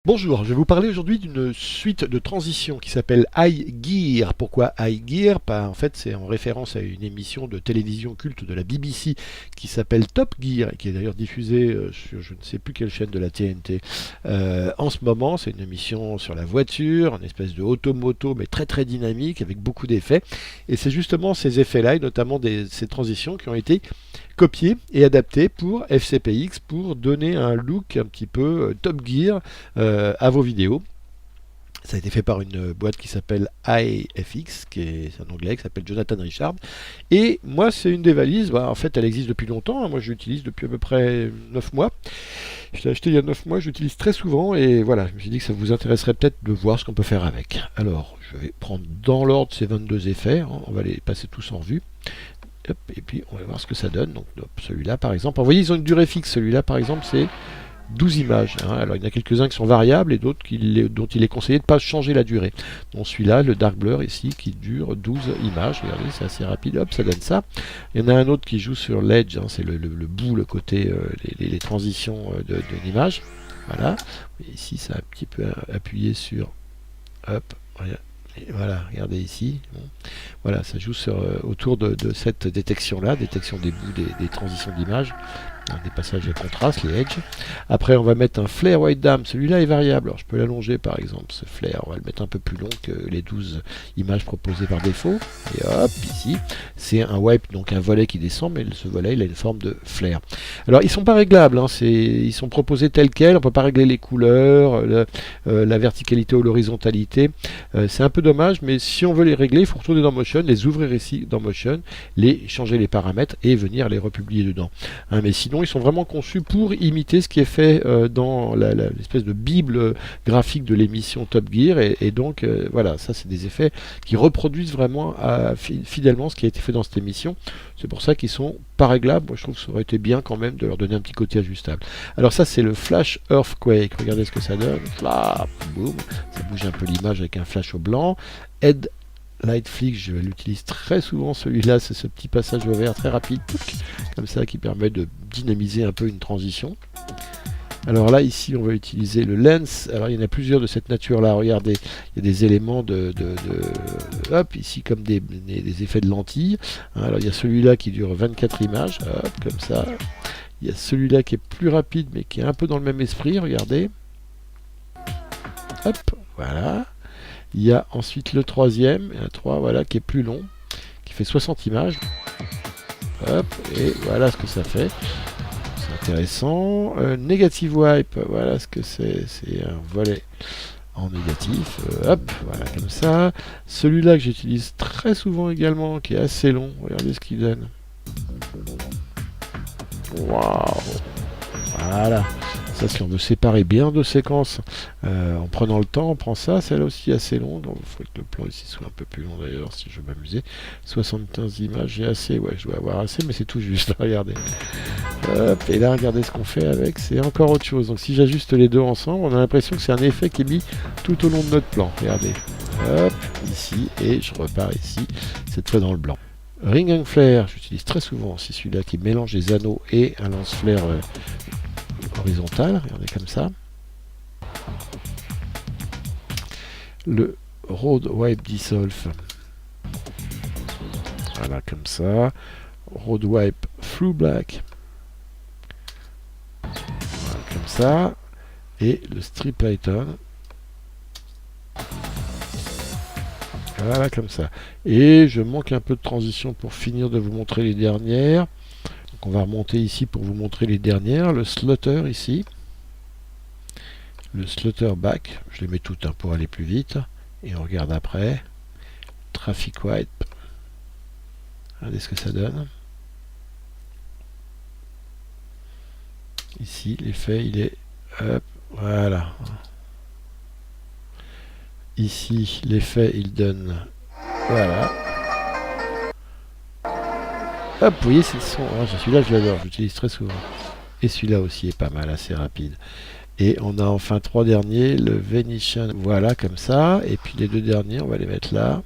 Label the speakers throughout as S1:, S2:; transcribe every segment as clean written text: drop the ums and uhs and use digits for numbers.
S1: Bonjour, je vais vous parler aujourd'hui d'une suite de transitions qui s'appelle iGear. Pourquoi iGear? En fait, c'est en référence à une émission de télévision culte de la BBC qui s'appelle Top Gear et qui est d'ailleurs diffusée sur je ne sais plus quelle chaîne de la TNT. En ce moment, c'est une émission sur la voiture, une espèce de automoto mais très très dynamique avec beaucoup d'effets. Et c'est justement ces effets-là, et notamment ces transitions qui ont été copié et adapté pour FCPX pour donner un look un petit peu Top Gear à vos vidéos. Ça a été fait par une boîte qui s'appelle IFX, qui est un anglais qui s'appelle Jonathan Richard. Et moi, c'est une des valises. En fait, elle existe depuis longtemps. Moi, je l'utilise depuis à peu près 9 mois. Je l'ai acheté il y a 9 mois, je l'utilise très souvent. Et voilà, je me suis dit que ça vous intéresserait peut-être de voir ce qu'on peut faire avec. Alors, je vais prendre dans l'ordre ces 22 effets. On va les passer tous en revue. Hop, et puis on va voir ce que ça donne. Donc celui-là par exemple, vous voyez ils ont une durée fixe, celui-là par exemple c'est 12 images. Alors il y en a quelques-uns qui sont variables et d'autres dont il est conseillé de ne pas changer la durée. Donc celui-là, le Dark Blur ici, qui dure 12 images. Regardez, c'est assez rapide, hop, ça donne ça. Il y en a un autre qui joue sur l'edge, c'est le bout, le côté, les transitions de l'image. Voilà. Et ici, ça a un petit peu appuyé sur... Hop, voilà. Et voilà, regardez ici. Bon. Voilà, ça joue autour de cette détection-là, détection des bouts, des transitions d'image, des passages de contraste, les edges. Après, on va mettre un flare white dam. Celui-là est variable. Alors, je peux l'allonger, par exemple, ce flare. On va le mettre un peu plus long que les 12 images proposées par défaut. Et hop, ici, c'est un wipe, donc un volet qui descend, mais ce volet, il a une forme de flare. Alors, ils ne sont pas réglables. Ils sont proposés tels quels. On ne peut pas régler les couleurs, la verticalité ou l'horizontalité. C'est un peu dommage, mais si on veut les régler, il faut retourner dans Motion, les ouvrir ici dans Motion, changer les paramètres et venir les republier dedans. Mais sinon, ils sont vraiment conçus pour imiter ce qui est fait dans l'espèce de bible graphique de l'émission Top Gear. Et donc, voilà, ça c'est des effets qui reproduisent vraiment fidèlement ce qui a été fait dans cette émission. C'est pour ça qu'ils sont pas réglables. Moi, je trouve que ça aurait été bien quand même de leur donner un petit côté ajustable. Alors ça, c'est le Flash Earthquake. Regardez ce que ça donne. Flap, boum. Ça bouge un peu l'image avec un flash au blanc. Head Light Flick, je l'utilise très souvent. Celui-là, c'est ce petit passage au vert très rapide, comme ça, qui permet de dynamiser un peu une transition. Alors là, ici, on va utiliser le lens. Alors, il y en a plusieurs de cette nature-là. Regardez, il y a des éléments hop, ici, comme des effets de lentilles. Alors, il y a celui-là qui dure 24 images, hop, comme ça. Il y a celui-là qui est plus rapide, mais qui est un peu dans le même esprit, regardez. Hop, voilà. Il y a ensuite le troisième, un 3, voilà, qui est plus long, qui fait 60 images. Hop, et voilà ce que ça fait. C'est intéressant. Negative Wipe, voilà ce que c'est. C'est un volet en négatif. Hop, voilà, comme ça. Celui-là que j'utilise très souvent également, qui est assez long. Regardez ce qu'il donne. Waouh! Voilà. Ça, si on veut séparer bien deux séquences en prenant le temps, on prend ça. Celle aussi assez longue. Donc, il faut que le plan ici soit un peu plus long d'ailleurs, si je veux m'amuser. 75 images, j'ai assez. Ouais, je dois avoir assez, mais c'est tout juste. Regardez. Hop, et là, regardez ce qu'on fait avec. C'est encore autre chose. Donc, si j'ajuste les deux ensemble, on a l'impression que c'est un effet qui est mis tout au long de notre plan. Regardez. Hop, ici. Et je repars ici, cette fois dans le blanc. Ring and Flare, j'utilise très souvent. C'est celui-là qui mélange les anneaux et un lance-flare horizontal, regardez comme ça. Le Road Wipe Dissolve, voilà comme ça. Road Wipe Through Black, voilà comme ça. Et le Strip Lighten, voilà comme ça. Et je manque un peu de transition pour finir de vous montrer les dernières. Donc on va remonter ici pour vous montrer les dernières. Le Slaughter ici. Le Slaughter Back. Je les mets toutes pour aller plus vite. Et on regarde après. Traffic Wipe. Regardez ce que ça donne. Ici, l'effet, il est... Hop, voilà. Ici, l'effet, il donne... Voilà. Hop, vous voyez, c'est le son. Celui-là, je l'adore, je l'utilise très souvent. Et celui-là aussi est pas mal, assez rapide. Et on a enfin trois derniers, le Venetian, voilà, comme ça. Et puis les deux derniers, on va les mettre là.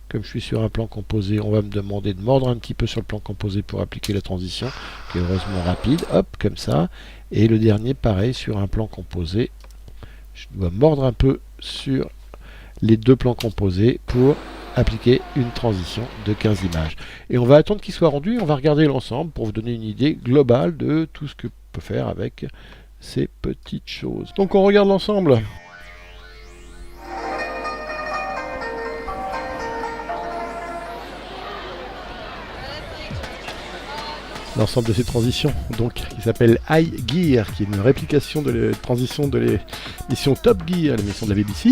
S1: Comme je suis sur un plan composé, on va me demander de mordre un petit peu sur le plan composé pour appliquer la transition, qui est heureusement rapide. Hop, comme ça. Et le dernier, pareil, sur un plan composé. Je dois mordre un peu sur les deux plans composés pour appliquer une transition de 15 images. Et on va attendre qu'il soit rendu, on va regarder l'ensemble pour vous donner une idée globale de tout ce que on peut faire avec ces petites choses. Donc on regarde l'ensemble. L'ensemble de ces transitions, donc qui s'appelle High Gear, qui est une réplication de la transition de l'émission Top Gear, l'émission de la BBC.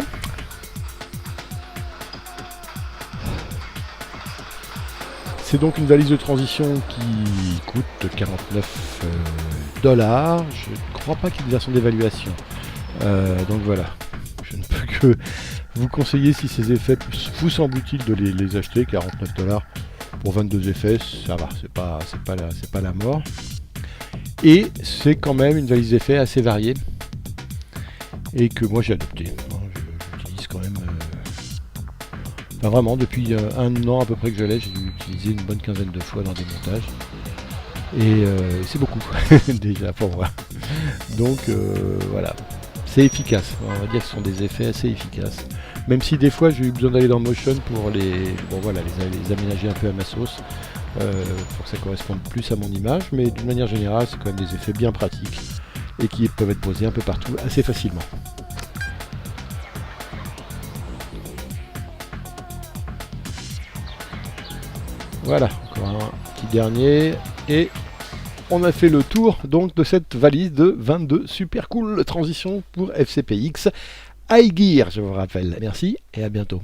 S1: C'est donc une valise de transition qui coûte 49 $. Je ne crois pas qu'il y ait une version d'évaluation. Donc voilà, je ne peux que vous conseiller, si ces effets vous semblent utiles, de les acheter. 49 $ pour 22 effets, ça va, c'est pas la mort. Et c'est quand même une valise d'effets assez variée et que moi j'ai adopté. J'utilise quand même. Enfin, vraiment, depuis un an à peu près que je l'ai, j'ai dû l'utiliser une bonne quinzaine de fois dans des montages. Et c'est beaucoup déjà pour moi. Donc voilà, c'est efficace. On va dire que ce sont des effets assez efficaces. Même si des fois j'ai eu besoin d'aller dans Motion pour les aménager un peu à ma sauce, pour que ça corresponde plus à mon image. Mais d'une manière générale, c'est quand même des effets bien pratiques et qui peuvent être posés un peu partout assez facilement. Voilà, encore un petit dernier. Et on a fait le tour donc de cette valise de 22 super cool transitions pour FCPX High Gear, je vous rappelle. Merci et à bientôt.